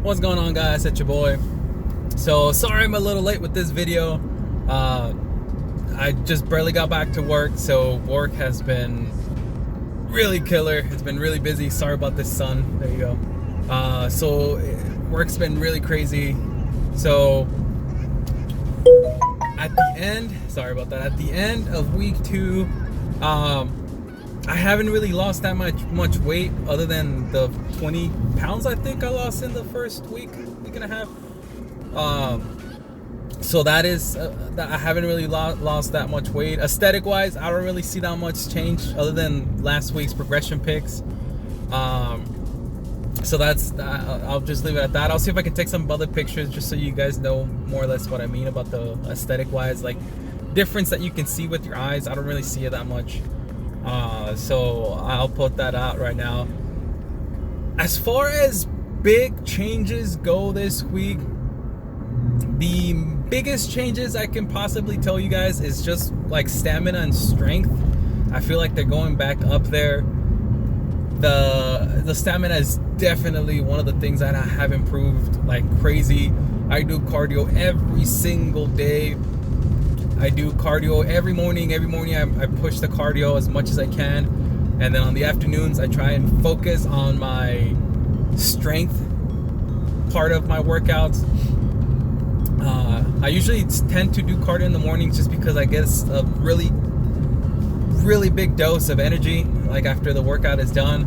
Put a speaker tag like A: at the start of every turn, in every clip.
A: What's going on, guys? It's your boy. So sorry I'm a little late with this video. I just barely got back to work, so work has been really killer. It's been really busy. Sorry about this, sun. There you go. So work's been really crazy. So at the end, sorry about that. At the end of week 2, I haven't really lost that much weight, other than the 20 pounds I think I lost in the first week and a half. So that is that I haven't really lost that much weight. Aesthetic wise, I don't really see that much change other than last week's progression pics. So that's I'll just leave it at that. I'll see if I can take some other pictures just so you guys know more or less what I mean about the aesthetic wise, like difference that you can see with your eyes. I don't really see it that much. So I'll put that out right now. As far as big changes go this week, the biggest changes I can possibly tell you guys is just like stamina and strength. I feel like they're going back up there. The stamina is definitely one of the things that I have improved like crazy. I do cardio every single day. I do cardio every morning. Every morning I push the cardio as much as I can. And then on the afternoons, I try and focus on my strength part of my workouts. I usually tend to do cardio in the mornings just because I get a really big dose of energy like after the workout is done.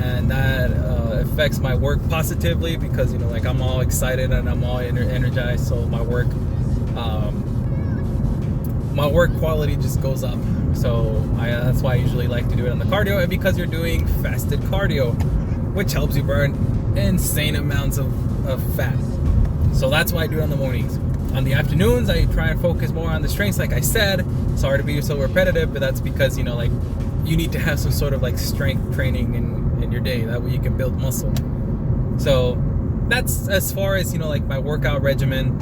A: And that affects my work positively because, you know, like I'm all excited and I'm all energized. So my work quality just goes up. So that's why I usually like to do it on the cardio, and because you're doing fasted cardio, which helps you burn insane amounts of fat. So that's why I do it in the mornings. On the afternoons, I try and focus more on the strengths, like I said. Sorry to be so repetitive, but that's because, you know, like you need to have some sort of like strength training in your day. That way you can build muscle. So that's as far as, you know, like my workout regimen.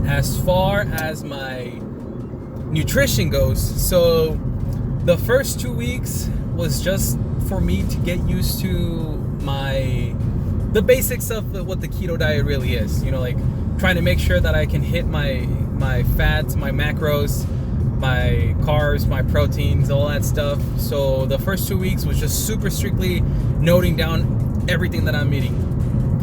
A: As far as my nutrition goes, so the first 2 weeks was just for me to get used to the basics of what the keto diet really is, you know, like trying to make sure that I can hit my fats, my macros, my carbs, my proteins, all that stuff. So the first 2 weeks was just super strictly noting down everything that I'm eating,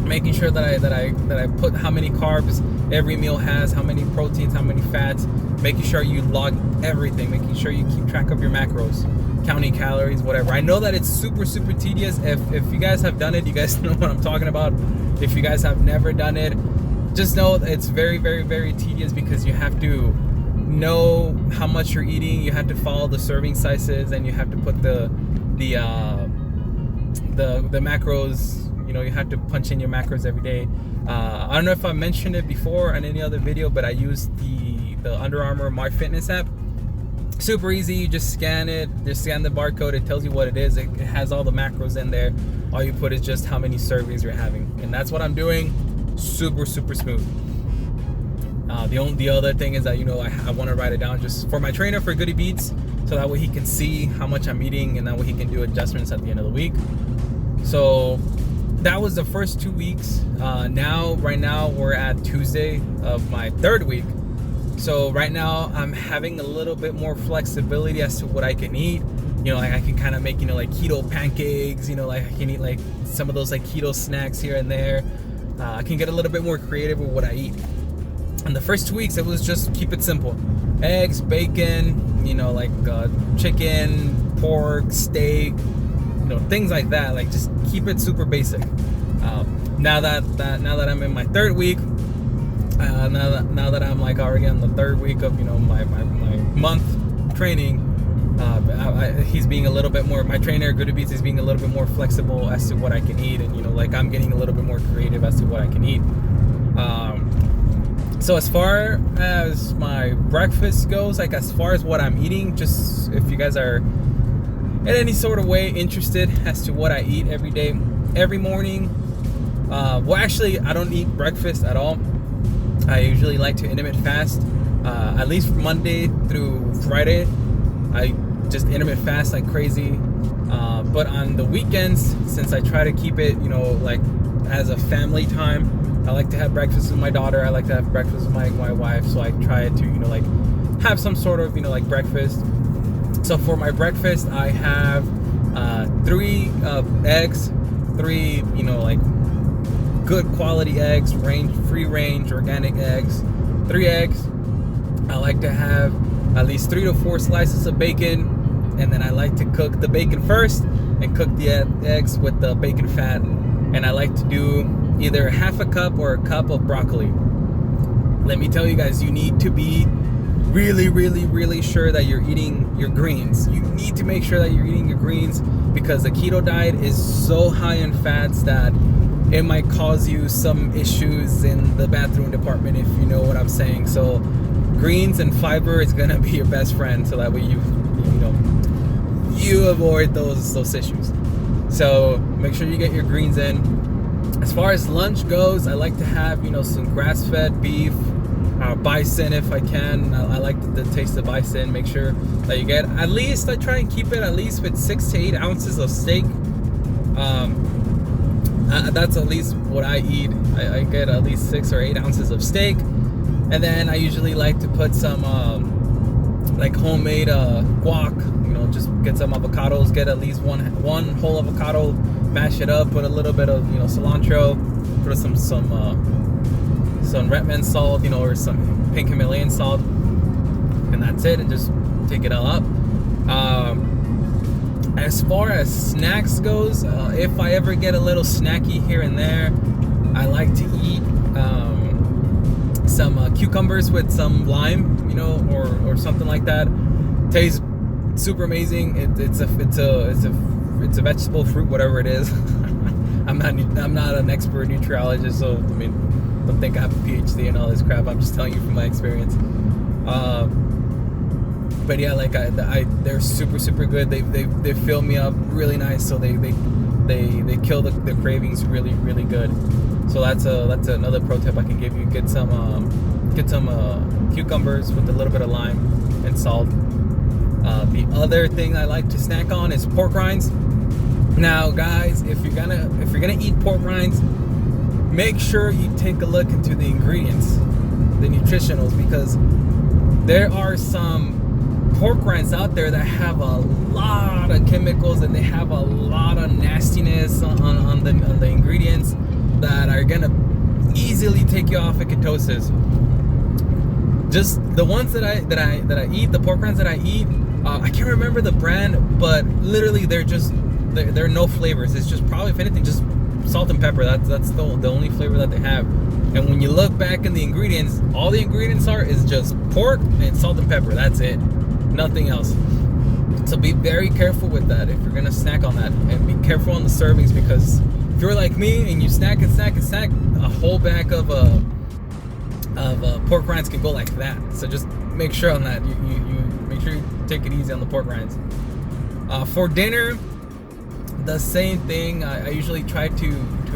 A: making sure that I put how many carbs every meal has, how many proteins, how many fats, making sure you log everything, making sure you keep track of your macros, counting calories, whatever. I know that it's super tedious. If you guys have done it, you guys know what I'm talking about. If you guys have never done it, just know it's very tedious because you have to know how much you're eating, you have to follow the serving sizes, and you have to put the macros. You know, you have to punch in your macros every day. I don't know if I mentioned it before on any other video, but I use the Under Armour My Fitness app. Super easy. You just scan it, just scan the barcode. It tells you what it is. It has all the macros in there. All you put is just how many servings you're having, and that's what I'm doing. Super smooth. The other thing is that, you know, I want to write it down just for my trainer, for Goody Beats, so that way he can see how much I'm eating, and that way he can do adjustments at the end of the week. So that was the first 2 weeks. Right now we're at Tuesday of my 3rd week. So right now I'm having a little bit more flexibility as to what I can eat. You know, like I can kind of make, you know, like keto pancakes, you know, like I can eat like some of those like keto snacks here and there. I can get a little bit more creative with what I eat. And the first 2 weeks, it was just keep it simple. Eggs, bacon, you know, like chicken, pork, steak, you know, things like that. Like just keep it super basic. Now that I'm in my 3rd week, now that I'm like already on the 3rd week of, you know, my month training, he's being a little bit more, my trainer Goody Beats is being a little bit more flexible as to what I can eat, and, you know, like I'm getting a little bit more creative as to what I can eat. So as far as my breakfast goes, like as far as what I'm eating, just if you guys are in any sort of way interested as to what I eat every day, every morning, well, actually I don't eat breakfast at all. I usually like to intermittent fast, at least Monday through Friday. I just intermittent fast like crazy. But on the weekends, since I try to keep it, like as a family time, I like to have breakfast with my daughter. I like to have breakfast with my wife. So I try to, like have some sort of, like breakfast. So for my breakfast, I have 3 eggs, 3, like good quality eggs, free range, organic eggs, 3 eggs. I like to have at least 3 to 4 slices of bacon, and then I like to cook the bacon first and cook the eggs with the bacon fat. And I like to do either half a cup or a cup of broccoli. Let me tell you guys, you need to be really, really, really sure that you're eating your greens. You need to make sure that you're eating your greens, because the keto diet is so high in fats that it might cause you some issues in the bathroom department, if you know what I'm saying. So greens and fiber is gonna be your best friend, so that way you avoid those issues. So make sure you get your greens in. As far as lunch goes, I like to have some grass-fed beef, bison if I can. I like the taste of bison. Make sure that you get at least, I try and keep it at least with 6 to 8 ounces of steak. That's at least what I eat. I get at least 6 or 8 ounces of steak, and then I usually like to put some like homemade guac. Just get some avocados. Get at least one whole avocado, mash it up, put a little bit of cilantro, put some red man salt, or some pink Himalayan salt, and that's it. And just take it all up. As far as snacks goes, if I ever get a little snacky here and there, I like to eat some cucumbers with some lime, or something like that. Tastes super amazing. It's a vegetable fruit, whatever it is. I'm not an expert nutriologist, so don't think I have a PhD and all this crap. I'm just telling you from my experience. But yeah, like they're super, super good. They fill me up really nice, so they kill the cravings really, really good. So that's another pro tip I can give you. Get some cucumbers with a little bit of lime and salt. The other thing I like to snack on is pork rinds. Now, guys, if you're gonna eat pork rinds, make sure you take a look into the ingredients, the nutritionals, because there are some pork rinds out there that have a lot of chemicals, and they have a lot of nastiness on the ingredients that are gonna easily take you off of ketosis. Just the ones that I eat, the pork rinds that I eat, I can't remember the brand, but literally there are no flavors. It's just probably, if anything, just salt and pepper. That's the only flavor that they have. And when you look back in the ingredients, all the ingredients is just pork and salt and pepper. That's it, nothing else. So be very careful with that if you're gonna snack on that, and be careful on the servings, because if you're like me and you snack and snack and snack, a whole bag of pork rinds can go like that. So just make sure on that. You make sure you take it easy on the pork rinds. For dinner, the same thing. I usually try to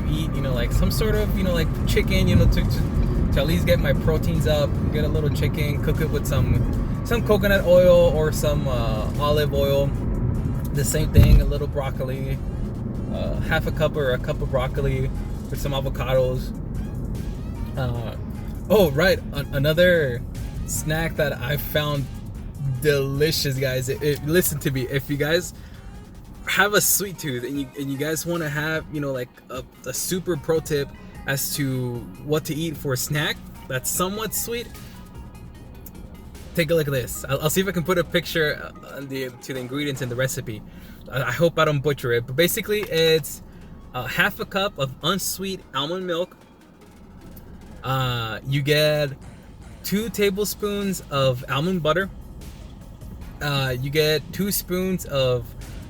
A: eat, like some sort of, like chicken, to at least get my proteins up. Get a little chicken, cook it with some coconut oil or some olive oil. The same thing, a little broccoli, half a cup or a cup of broccoli with some avocados. Oh, right, another snack that I found delicious, guys. Listen to me. If you guys have a sweet tooth and you guys want to have, like a super pro tip as to what to eat for a snack that's somewhat sweet, take a look at this. I'll see if I can put a picture to the ingredients in the recipe. I hope I don't butcher it, but basically it's half a cup of unsweet almond milk. You get 2 tablespoons of almond butter. You get 2 spoons of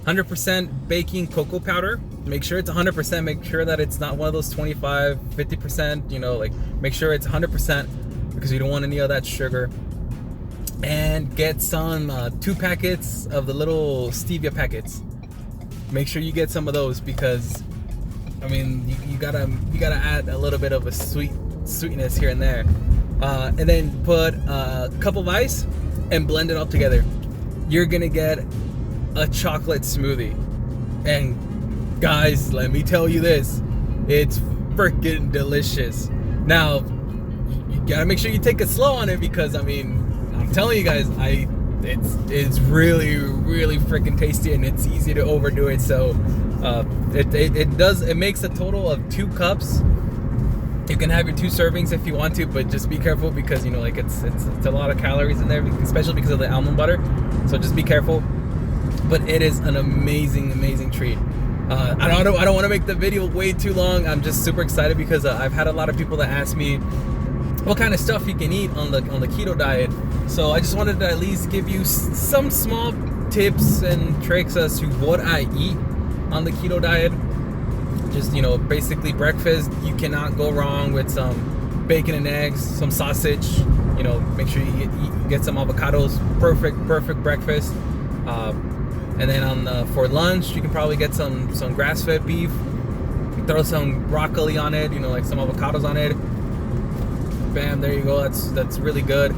A: 100% baking cocoa powder. Make sure it's 100%. Make sure that it's not one of those 25, 50%. Like make sure it's 100%, because you don't want any of that sugar. And get some 2 packets of the little stevia packets. Make sure you get some of those, because you gotta add a little bit of a sweetness here and there. And then put a cup of ice and blend it all together. You're gonna get a chocolate smoothie. And guys, let me tell you this, it's freaking delicious. Now, you gotta make sure you take it slow on it, because I mean, I'm telling you guys, it's really, really freaking tasty, and it's easy to overdo it. So it makes a total of 2 cups. You can have your 2 servings if you want to, but just be careful, because you know, like it's a lot of calories in there, especially because of the almond butter. So just be careful. But it is an amazing treat. I don't want to make the video way too long. I'm just super excited because I've had a lot of people that ask me what kind of stuff you can eat on the keto diet. So I just wanted to at least give you some small tips and tricks as to what I eat on the keto diet. Just, you know, basically breakfast, you cannot go wrong with some bacon and eggs, some sausage. You know, make sure you get some avocados. Perfect breakfast. And then for lunch, you can probably get some grass-fed beef. Throw some broccoli on it, you know, like some avocados on it. Bam, there you go. That's really good.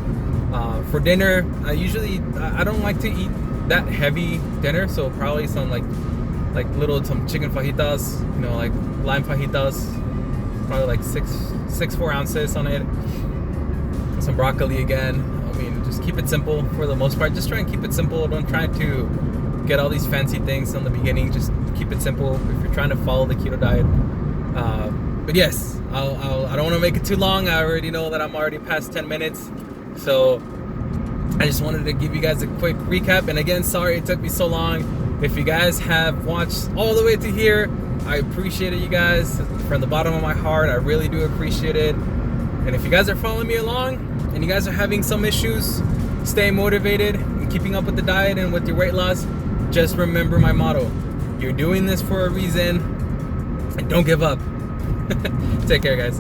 A: For dinner, I don't like to eat that heavy dinner, so probably some like some chicken fajitas, you know, like lime fajitas, probably like 4 ounces on it. Some broccoli again. I mean, just keep it simple for the most part. Just try and keep it simple. Don't try to get all these fancy things in the beginning. Just keep it simple if you're trying to follow the keto diet. But yes, I don't want to make it too long. I already know that I'm already past 10 minutes. So I just wanted to give you guys a quick recap. And again, sorry it took me so long. If you guys have watched all the way to here, I appreciate it, you guys. From the bottom of my heart, I really do appreciate it. And if you guys are following me along and you guys are having some issues staying motivated and keeping up with the diet and with your weight loss, just remember my motto. You're doing this for a reason, and don't give up. Take care, guys.